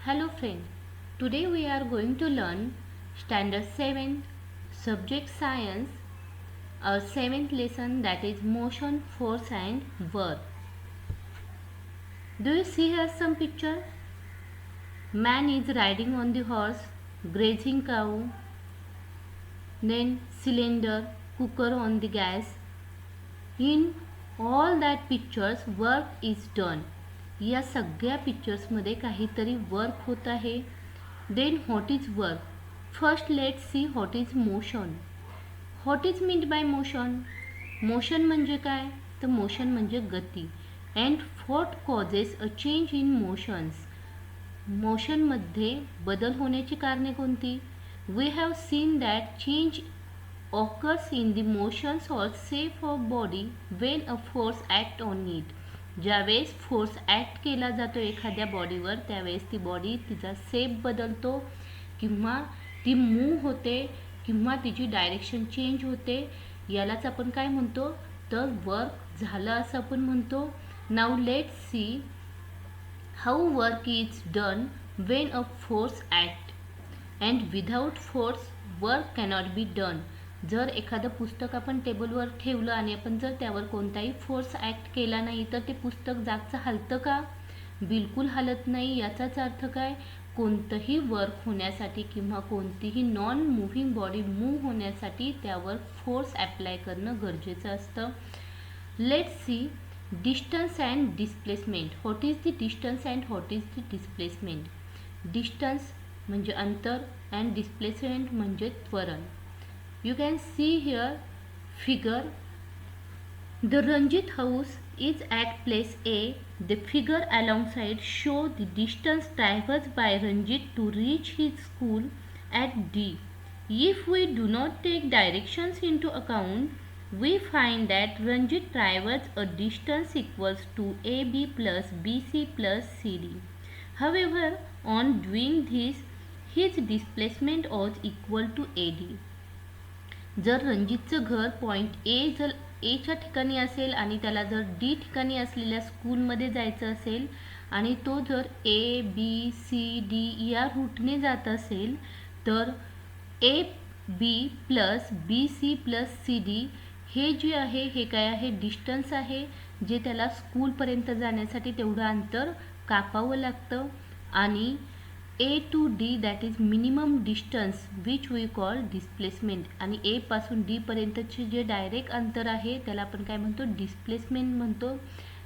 Hello friend, today we are going to learn Standard 7 Subject Science, our 7th lesson, that is Motion, Force and Work. Do you see here some picture? Man is riding on the horse, grazing cow, then cylinder, cooker on the gas. In all that pictures work is done. या सगळ्या पिक्चर्समध्ये काहीतरी work होत आहे. Then what is work? First let see what is motion. What is meant by motion? Motion म्हणजे काय? तर motion म्हणजे गती. And what causes a change in motions? मोशनमध्ये बदल होण्याची कारणे कोणती? We have seen that change occurs in the motions or shape of body when a force act on it. ज्यावेळेस फोर्स ॲक्ट केला जातो एखाद्या बॉडीवर त्यावेळेस ती बॉडी तिचा शेप बदलतो किंवा ती मूव्ह होते किंवा तिची डायरेक्शन चेंज होते. यालाच आपण काय म्हणतो? तर वर्क झालं असं आपण म्हणतो. Now let see how work is done when a force act and without force work cannot be done. जर एखादं पुस्तक आपण टेबलवर ठेवलं आणि आपण जर त्यावर कोणताही फोर्स ॲक्ट केला नाही तर ते पुस्तक जागचं हलतं का? बिलकुल हलत नाही. याचाच अर्थ काय? कोणतंही वर्क होण्यासाठी किंवा कोणतीही नॉन मुव्हिंग बॉडी मूव्ह होण्यासाठी त्यावर फोर्स ॲप्लाय करणं गरजेचं असतं. Let see distance and displacement. What is the distance and what is the displacement? Distance म्हणजे अंतर अँड डिस्प्लेसमेंट म्हणजे त्वरण. You can see here figure. The Ranjit house is at place A. The figure alongside show the distance traversed by Ranjit to reach his school at D. If we do not take directions into account, we find that Ranjit traversed a distance equals to AB plus BC plus CD. However, on doing this, his displacement was equal to AD. जर रणजितचं घर point एच्या ठिकाणी असेल आणि त्याला जर D ठिकाणी असलेल्या स्कूलमध्ये जायचं असेल आणि तो जर ए बी सी डी या रूटने जात असेल तर A B plus B C plus C D हे जे आहे हे काय आहे? डिस्टन्स आहे जे त्याला स्कूलपर्यंत जाण्यासाठी तेवढं अंतर कापावं लागतं. आणि A to D that is minimum distance which we call displacement. आणि ए पासून डी पर्यंतचे जे डायरेक्ट अंतर आहे त्याला आपण काय म्हणतो? डिस्प्लेसमेंट म्हणतो.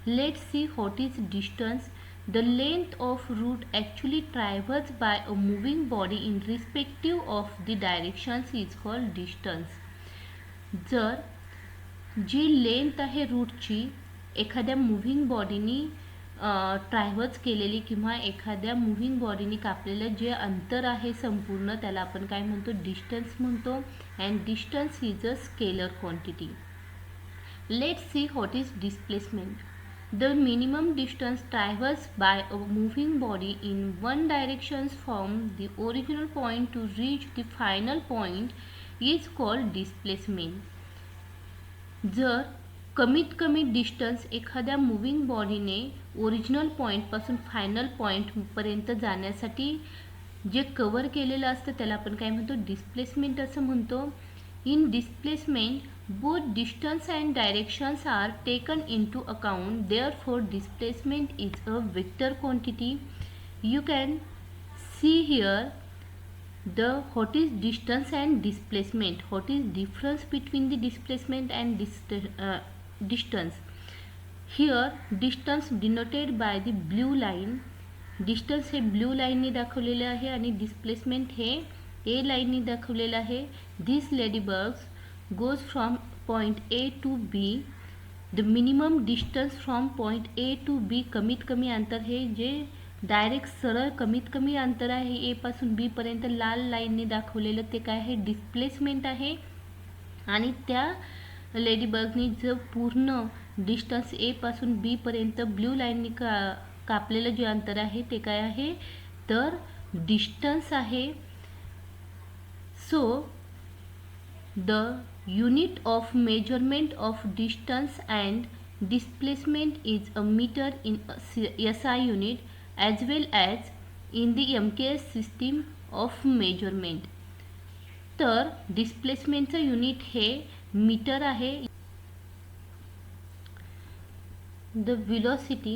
Let see what is distance. The length of route actually traverse by a moving body in respective of the directions is called distance. जर जी लेंथ आहे रूटची एखाद्या मुव्हिंग बॉडीनी ट्रॅव्हर्स केलेली किंवा एखाद्या मुव्हिंग बॉडीने कापलेलं जे अंतर आहे संपूर्ण त्याला आपण काय म्हणतो? डिस्टन्स म्हणतो. And distance is a scalar quantity. Let see what is displacement. The minimum distance traverse by a moving body in one directions from the original point to reach the final point is called displacement. जर कमीत कमी distance एखाद्या moving बॉडीने original पॉईंटपासून final पॉईंटपर्यंत जाण्यासाठी जे cover केलेलं असतं त्याला आपण काय म्हणतो? डिस्प्लेसमेंट असं म्हणतो. In displacement both distance and directions are taken into account. Therefore displacement is a vector quantity. You can see here the what is distance and displacement. What is difference between the displacement and distance? Here distance denoted by the blue line. distance हे blue लाईनने दाखवलेले आहे आणि displacement हे ए लाईनने दाखवलेलं आहे. This ladybugs goes from point A to B. The minimum distance from point A to B कमीत कमी अंतर हे जे डायरेक्ट सरळ कमीत कमी अंतर आहे ए पासून बी पर्यंत लाल लाईनने दाखवलेलं ते काय आहे? डिस्प्लेसमेंट आहे. आणि त्या लेडीबगनी जो पूर्ण डिस्टन्स ए पासून बी पर्यंत ब्ल्यू लाईनने कापलेलं जे अंतर आहे ते काय आहे? तर डिस्टन्स आहे. So the unit of measurement of distance and displacement is a meter in SI unit as well as in the MKS system of measurement. तर डिस्प्लेसमेंटचं युनिट हे मीटर आहे. The velocity,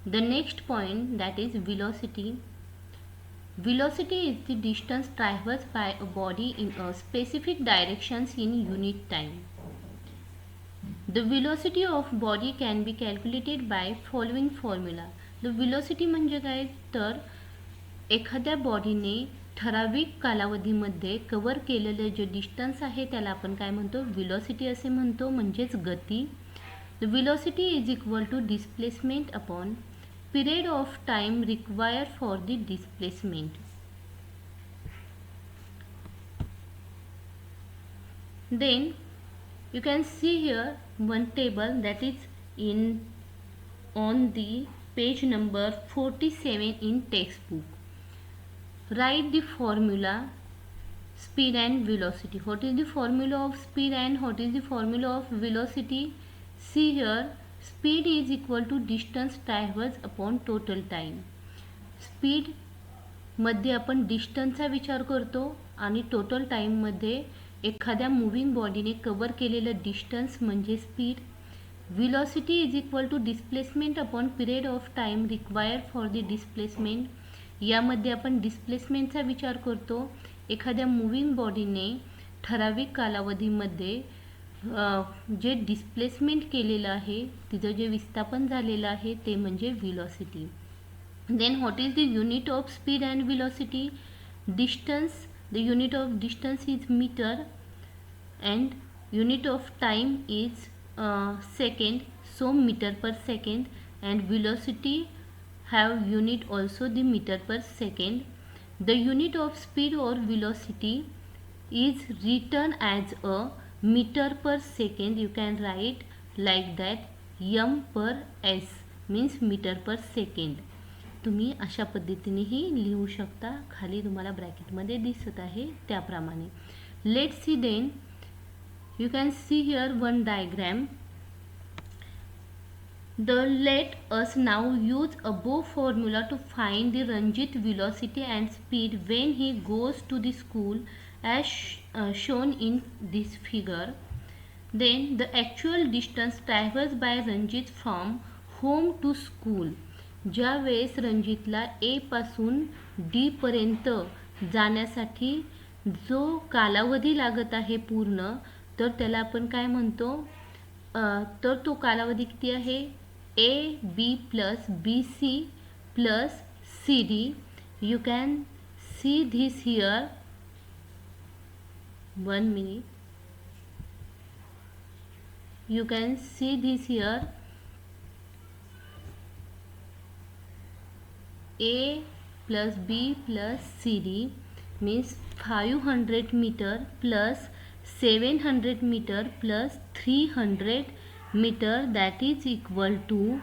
the next point, that is velocity. Velocity is the distance traversed by a body in a specific directions in unit time. The velocity of body can be calculated by following formula. The velocity म्हणजे काय, तर एखाद्या बॉडीने ठराविक कालावधीमध्ये cover केलेले जे distance आहे त्याला आपण काय म्हणतो, velocity असे म्हणतो, म्हणजेच गती. The velocity is equal to displacement upon period of time required for the displacement. Then you can see here one table that is on the page number 47 in textbook. Write the formula speed and velocity. What is the formula of speed and what is the formula of velocity? See here, speed is equal to distance traversed upon total time. Speed मध्ये आपण डिस्टन्सचा विचार करतो आणि total टाईममध्ये एखाद्या moving बॉडीने cover केलेलं डिस्टन्स म्हणजे speed. Velocity is equal to displacement upon period of time required for the displacement. यामध्ये आपण डिस्प्लेसमेंटचा विचार करतो. एखाद्या मूव्हिंग बॉडीने ठराविक कालावधीमध्ये जे डिस्प्लेसमेंट केलेलं आहे, तिचं जे विस्थापन झालेलं आहे ते म्हणजे velocity. Then what is the unit of speed and velocity? Distance. The unit of distance is meter and unit of time is second, so meter per second, and velocity have unit also the meter per second. The unit of speed or velocity is written as a meter per second. You can write like that, m per s means meter per second. तुम्ही अशा पद्धतीनेही लिहू शकता. खाली तुम्हाला ब्रॅकेटमध्ये दिसत आहे त्याप्रमाणे. Let's see then. You can see here one diagram. Let us now use above formula to find the Ranjit velocity and speed when he goes to the school as shown in this figure. Then the actual distance traversed by Ranjit from home to school. ज्या वेळेस रणजितला A पासून D पर्यंत जाण्यासाठी जो कालावधी लागत आहे पूर्ण, तर त्याला आपण काय म्हणतो, तर तो कालावधी किती आहे, AB plus BC plus CD. You can see this here. 1 minute. You can see this here. A plus B plus CD means 500 meter plus 700 meter plus 300 meter, that is equal to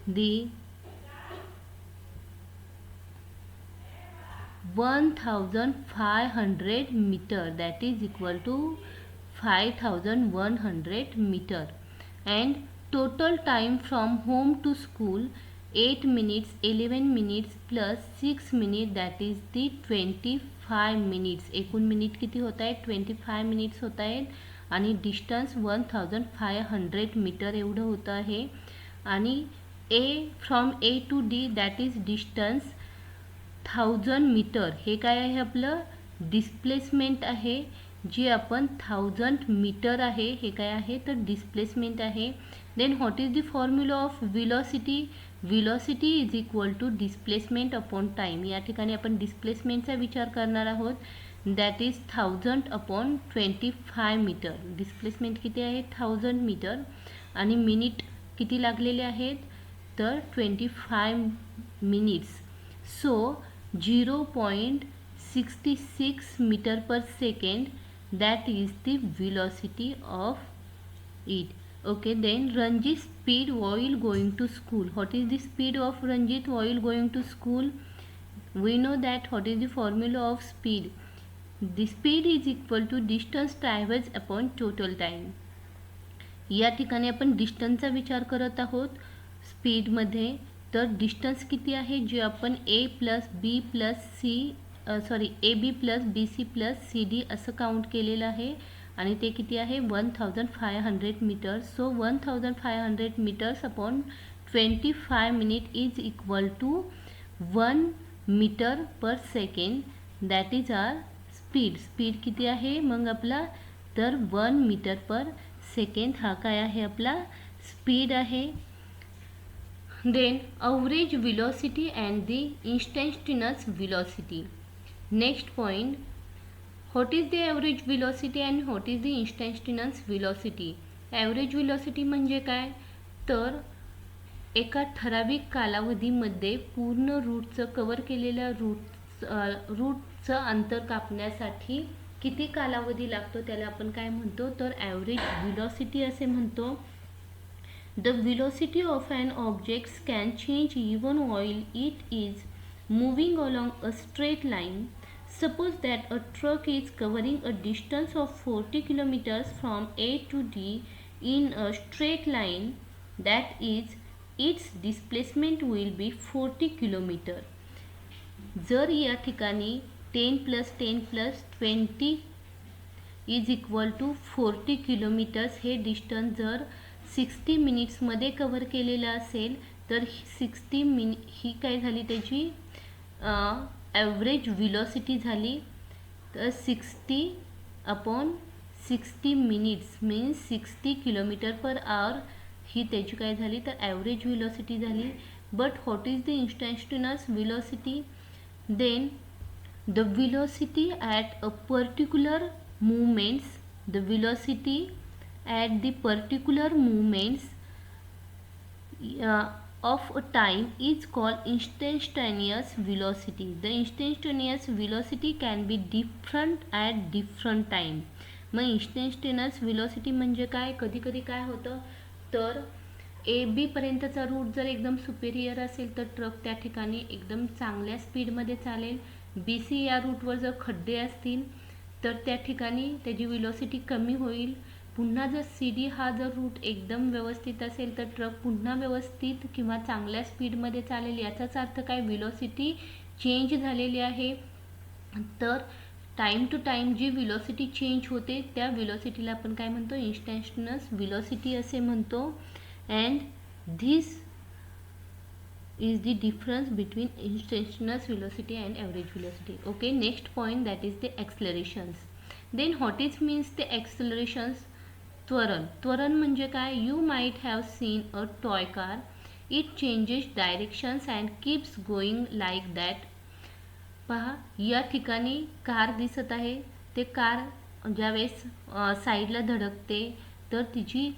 the 1500 meter, that is equal to 5100 meter. And total time from home to school 8 minutes 11 minutes plus 6 minutes, that is the 25 minutes. एकूण minute किती होत आहेत, 25 minutes होत आहेत. आणि distance 1500 metre एवढं होतं आहे. आणि from A to D that is distance 1000 meter. हे काय आहे, आपलं डिस्प्लेसमेंट आहे, जी आपण 1000 मीटर आहे, हे काय आहे तर डिस्प्लेसमेंट आहे. Then what is the formula of velocity? Velocity is equal to displacement upon time. या ठिकाणी आपण डिस्प्लेसमेंटचा विचार करणार आहोत. That is 1000 upon 25 meter. Displacement किती आहे, 1000 मीटर. आणि मिनिट किती लागलेले आहेत, तर 25 minutes. So 0.66 meter per second, that is the velocity of it. Okay, then Ranjit speed while going to school. What is the speed of Ranjit while going to school? We know that what is the formula of speed? The speed is equal to distance traversed upon total time. या ठिकाणी आपण डिस्टन्सचा विचार करत आहोत स्पीडमध्ये. तर distance किती आहे जे आपण A plus B plus C A B plus B C plus C D असं काउंट केलेलं आहे आणि ते किती आहे 1500 मीटर्स. सो 1500 metres upon 25 minute is equal to 1 metre per second. That is our speed. Speed किती आहे मग आपला, तर 1 मीटर पर सेकंड हा काय आहे आपला स्पीड आहे. Then average velocity and the instantaneous velocity. Next point, what is the average velocity and what is the instantaneous velocity. Average velocity म्हणजे काय, तर एका ठराविक कालावधीमध्ये पूर्ण रूटचं कवर केलेल्या रूटचं अंतर कापण्यासाठी किती कालावधी लागतो त्याला आपण काय म्हणतो, तर ॲव्हरेज व्हेलॉसिटी असे म्हणतो. The velocity of an object can change even while it is moving along a straight line. Suppose that a truck is covering a distance of 40 kilometers from A to D in a straight line. That is, its displacement will be 40 kilometer. जर या ठिकाणी 10 + 10 + 20 is equal to 40 kilometres हे distance जर 60 मिनिट्समध्ये cover केलेलं असेल तर 60 ही काय झाली त्याची ॲव्हरेज व्हेलॉसिटी झाली. तर 60/60 minutes means 60 kilometre per hour ही त्याची काय झाली तर ॲव्हरेज व्हेलॉसिटी झाली. But what is the instantaneous velocity. Then the velocity at a particular movements, the velocity at the particular movements of a time is called instantaneous velocity. The instantaneous velocity can be different at different time. मग instantaneous velocity म्हणजे काय, कधी कधी काय होतं तर A बी पर्यंतचा route जर एकदम सुपेरियर असेल तर ट्रक त्या ठिकाणी एकदम चांगल्या स्पीडमध्ये चालेल. बी सी या रूटवर जर खड्डे असतील तर त्या ठिकाणी त्याची व्हेलॉसिटी कमी होईल. पुन्हा जर सी डी हा जर रूट एकदम व्यवस्थित असेल तर ट्रक पुन्हा व्यवस्थित किंवा चांगल्या स्पीडमध्ये चालेल. याचाच अर्थ काय, व्हेलॉसिटी चेंज झालेली आहे. तर टाईम टू टाईम जी व्हेलॉसिटी चेंज होते त्या व्हेलॉसिटीला आपण काय म्हणतो, इंस्टंटेनियस व्हेलॉसिटी असे म्हणतो. And this is the difference between instantaneous velocity and average velocity. Okay, next point, that is the accelerations. Then what is means the accelerations. त्वरण. त्वरण म्हणजे काय, you might have seen a toy car. It changes directions and keeps going like that. पहा या ठिकाणी car दिसत आहे. ते कार ज्यावेळेस साईडला धडकते तर तिची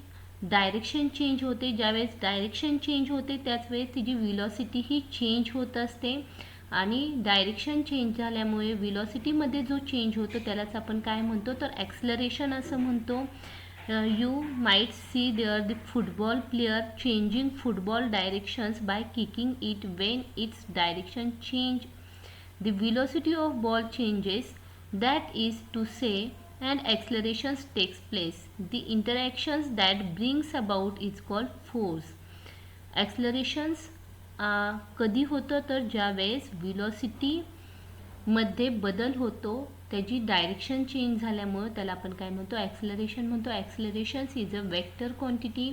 डायरेक्शन चेंज होते. ज्यावेळेस डायरेक्शन चेंज होते त्याच वेळेस तिची व्हेलॉसिटी ही चेंज होत असते आणि डायरेक्शन चेंज झाल्यामुळे व्हेलॉसिटीमध्ये जो चेंज होतो त्यालाच आपण काय म्हणतो तर ॲक्सलरेशन असं म्हणतो. You might see there the football player changing football directions by kicking it when its direction change. The velocity of ball changes, that is to say and accelerations takes place. The interactions that brings about is called force. Accelerations कधी होतं तर ज्यावेळेस velocity मध्ये बदल होतो, त्याची direction change झाल्यामुळे त्याला आपण काय म्हणतो ॲक्सलरेशन म्हणतो. Accelerations is a vector quantity.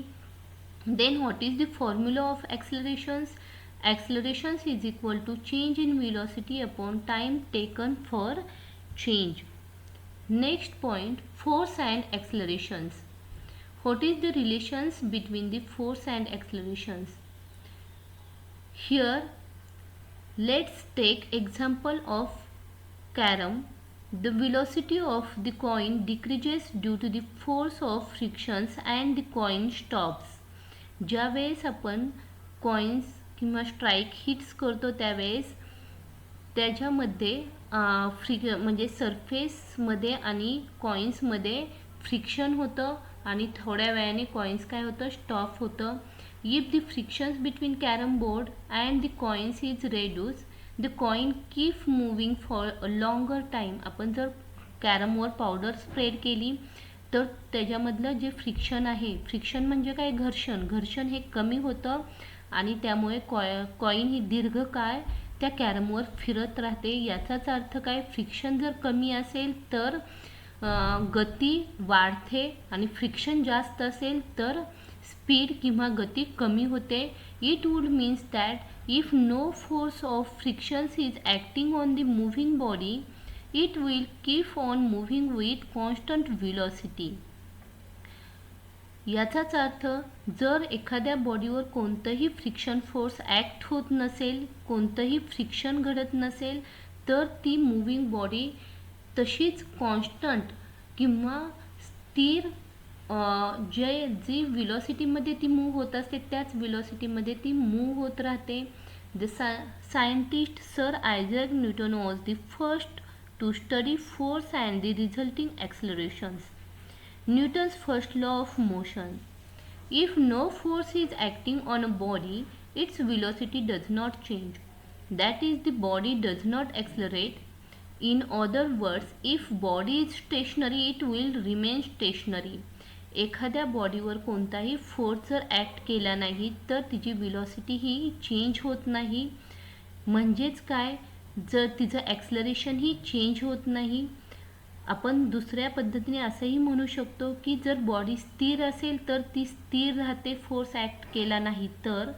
Then what is the formula of accelerations. Accelerations is equal to change in velocity upon time taken for change. Next point, force and accelerations. What is the relations between the force and accelerations? Here let's take example of carom. The velocity of the coin decreases due to the force of frictions and the coin stops. ज्यावेळेस आपण coins किंवा strike hits करतो त्यावेळेस त्याच्यामध्ये म्हणजे सरफेसमध्ये आणि कॉइन्समध्ये friction होतं आणि थोड्या वेळाने कॉइन्स काय होतं स्टॉप होतं. If the frictions between carrom board and the coins is reduce, the coin keep moving for a longer time. आपण जर कॅरमवर पावडर स्प्रेड केली तर त्याच्यामधलं जे फ्रिक्शन आहे, फ्रिक्शन म्हणजे काय घर्षण, घर्षण हे कमी होतं आणि त्यामुळे कॉईन ही दीर्घकाळ त्या कॅरमवर फिरत राहते. याचाच अर्थ काय, फ्रिक्शन जर कमी असेल तर गती वाढते आणि फ्रिक्शन जास्त असेल तर स्पीड किंवा गती कमी होते. It would means that if no force of frictions is acting on the moving body it will keep on moving with constant velocity. याचाच अर्थ जर एखाद्या बॉडीवर कोणतंही फ्रिक्शन फोर्स ॲक्ट होत नसेल, कोणतंही फ्रिक्शन घडत नसेल, तर ती मूव्हिंग बॉडी तशीच कॉन्स्टंट किंवा स्थिर जी व्हेलॉसिटीमध्ये ती मूव्ह होत असते त्याच व्हेलॉसिटीमध्ये ती मूव्ह होत राहते. The scientist sir Isaac Newton was the first to study force and the resulting accelerations. Newton's first law of motion. If no force is acting on a body, its velocity does not change. That is, the body does not accelerate. In other words, if body is stationary, it will remain stationary. एखाद्या बॉडीवर कोणताही force जर act केला नाही तर तिची velocity ही change होत नाही. म्हणजेच काय, जर तिचं ॲक्सलरेशन ही चेंज होत नाही. आपण दुसऱ्या पद्धतीने असंही म्हणू शकतो की जर बॉडी स्थिर असेल तर ती स्थिर राहते फोर्स ॲक्ट केला नाही तर,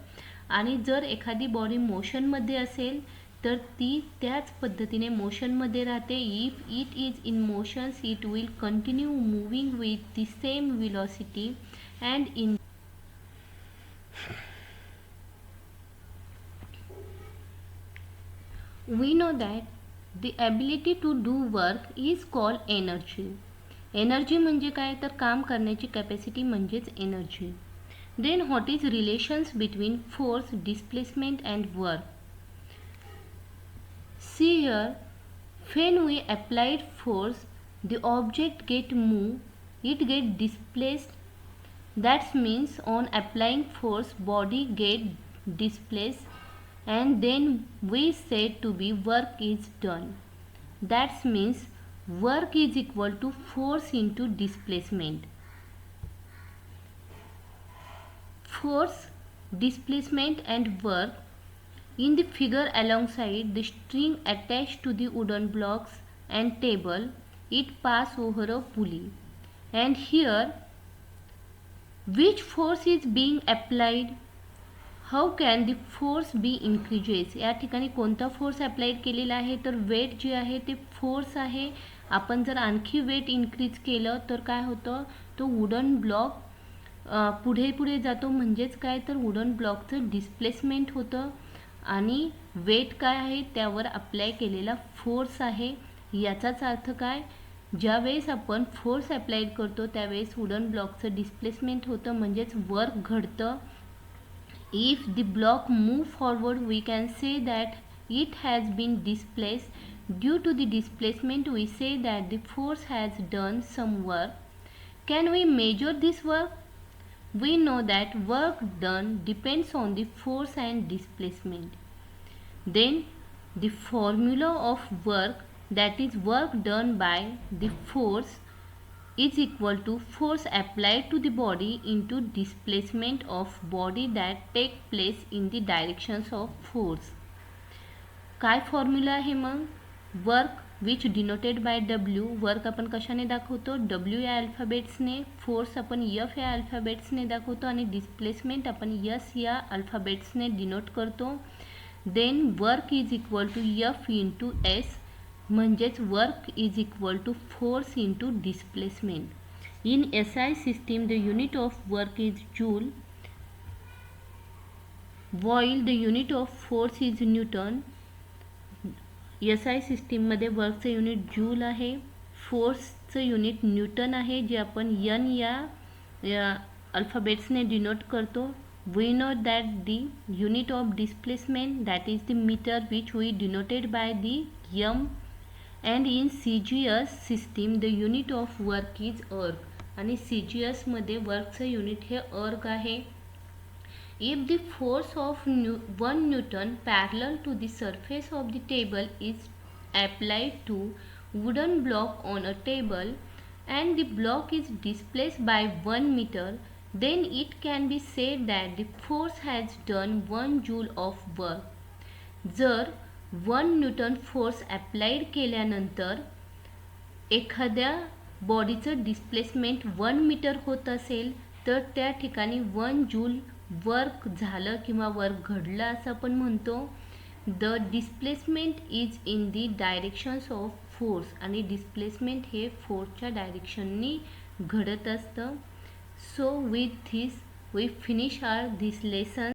आणि जर एखादी बॉडी मोशनमध्ये असेल तर ती त्याच पद्धतीने मोशनमध्ये राहते. If it is in motions it will continue moving with the same velocity and in we know that The ability to do work is called energy. Energy म्हणजे काय, तर काम करण्याची कॅपॅसिटी म्हणजेच energy. Then what is relations between force, displacement and work? See here, when we applied force, the object get moved, it get displaced. That means on applying force, body get displaced. And then we said to be work is done. That means work is equal to force into displacement. Force, displacement and work. In the figure alongside the string attached to the wooden blocks and table, it pass over a pulley. And here, which force is being applied? How can the force be increases. या ठिकाणी कोणता force applied केलेला आहे, तर weight जे आहे ते force आहे. आपण जर आणखी वेट इन्क्रीज केलं तर काय होतं, तो वुडन ब्लॉक पुढे पुढे जातो. म्हणजेच काय, तर वुडन ब्लॉकचं डिस्प्लेसमेंट होतं आणि वेट काय आहे त्यावर अप्लाय केलेला फोर्स आहे. याचाच अर्थ काय, ज्यावेळेस आपण फोर्स अप्लाइड करतो त्यावेळेस वुडन ब्लॉकचं डिस्प्लेसमेंट होतं म्हणजेच वर्क घडतं. If the block move forward, we can say that it has been displaced. Due to the displacement, we say that the force has done some work. Can we measure this work? We know that work done depends on the force and displacement. Then the formula of work, that is work done by the force, is equal to force applied to the body into displacement of body that take place in the directions of force. काय formula आहे मग, work which denoted by W. Work आपण कशाने दाखवतो, W या अल्फाबेट्सने. Force आपण F या अल्फाबेट्सने दाखवतो आणि डिस्प्लेसमेंट आपण एस या अल्फाबेट्सने डिनोट करतो. Then work is equal to F into S, म्हणजेच work is equal to force into displacement. In SI system the unit of work is joule, while the unit of force is newton. SI सिस्टीममध्ये वर्कचं unit joule आहे, फोर्सचं unit Newton आहे, जे आपण N या अल्फाबेट्सने denote करतो. We know that the unit of displacement, that is the meter, which we denoted by the m. And in CGS system the unit of work is erg. आणि CGS मध्ये वर्कचं unit हे erg आहे. If the force of 1 Newton parallel to the surface of the table is applied to wooden block on a table and the block is displaced by 1 meter, then it can be said that the force has done 1 joule of work. जर 1 Newton force applied केल्यानंतर एखाद्या बॉडीचं displacement 1 metre होत असेल तर त्या ठिकाणी 1 joule work झालं किंवा वर्क घडलं असं आपण म्हणतो. The displacement is in the directions of force आणि डिस्प्लेसमेंट हे फोर्सच्या डायरेक्शननी घडत असतं. So with this we finish our this lesson.